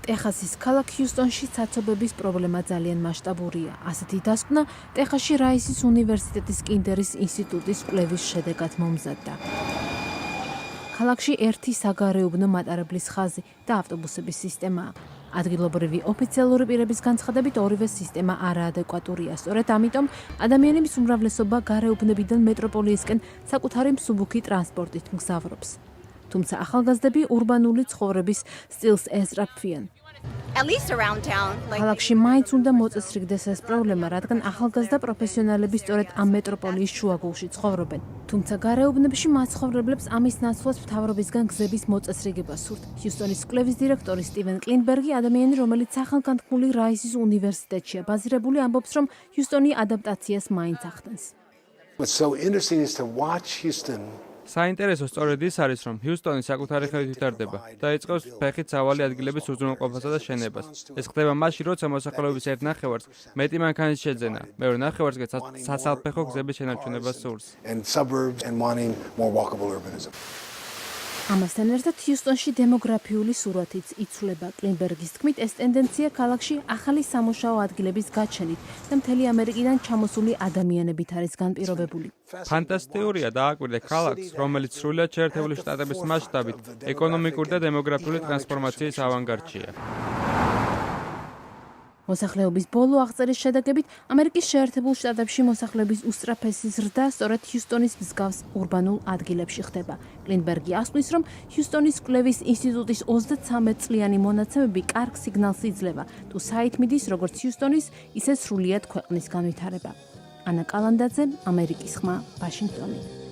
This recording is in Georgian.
ტეხასის ქალაქ ჰიუსტონში საცობების პრობლემა ძალიან მასშტაბურია. ასეთი დასკვნა ტეხასში რაისის უნივერსიტეტის კინდერის ინსტიტუტის კვლევის შედეგად მომზადდა. ქალაქში ერთი საგარეუბნო მატარებლის ხაზი და ავტობუსების სისტემაა. ადგილობრივი ოფიციალური პირების განცხადებით ორივე სისტემა არაადეკვატურია. სწორედ ამიტომ ადამიანების უმრავლესობა გარეუბნებიდან მეტროპოლიისკენ საკუთარი მსუბუქი ტრანსპორტით მგზავრობს. თუმცა ახალგაზრდები ურბანული ცხოვრების სტილს ესწრაფვიან. ქალაქში მაინც უნდა მოწესრიგდეს ეს პრობლემა, რადგან ახალგაზრდა პროფესიონალები სწორედ ამ მეტროპოლიის შუაგულში ცხოვრობენ. თუმცა გარეუბნებში მაცხოვრებლებს ამის ნაცვლად მთავრობისგან გზების მოწესრიგება სურთ. ჰიუსტონის კვლევის დირექტორი სტივენ კლინბერგი, ადამიანი, რომელიც სახელგანთქმული რაისის უნივერსიტეტშია ბაზირებული, ამბობს, რომ ჰიუსტონი ადაპტაციას მაინც ახდენს. საინტერესო სწორედ ის არის, რომ ჰიუსტონი საკუთარი ხელით ვითარდება და იწყებს ფეხით სავალი ადგილების უზრუნველყოფასა და შენებას. ეს ხდება მაშინ, როცა მოსახლეობის ერთ ნახევარს მეტი მანქანის შეძენა, მეორე ნახევარს კი სასალფეხო გზების შენარჩუნებას სურს. ამასთან ერთად ჰიუსტონში დემოგრაფიული სურათიც იცვლება. კლინბერგის თქმით, ეს ტენდენცია ქალაქში ახალი სამუშაო ადგილების გაჩენით და მთელი ამერიკიდან ჩამოსული ადამიანებით არის განპირობებული. ფანტასტიკურია დააკვირდე ქალაქს, რომელიც სრულად შეერთებული შტატების მასშტაბით ეკონომიკური და დემოგრაფიული ტრანსფორმაციის ავანგარდშია. მოსახლეობის ბოლო აღწერის შედეგებით ამერიკის შეერთებულ შტატებში მოსახლეობის უსწრაფესი ზრდა სწორედ ჰიუსტონის მსგავს ურბანულ ადგილებში ხდება. კლინბერგი ასვნის, რომ ჰიუსტონის კვლევის ინსტიტუტის 33 წლიანი მონაცემები კარგ სიგნალს იძლევა, თუ საით მიდის როგორც ჰიუსტონის, ისე სრულიად ქვეყნის განვითარება. ანა კალანდაძე, ამერიკის ხმა, ვაშინგტონი.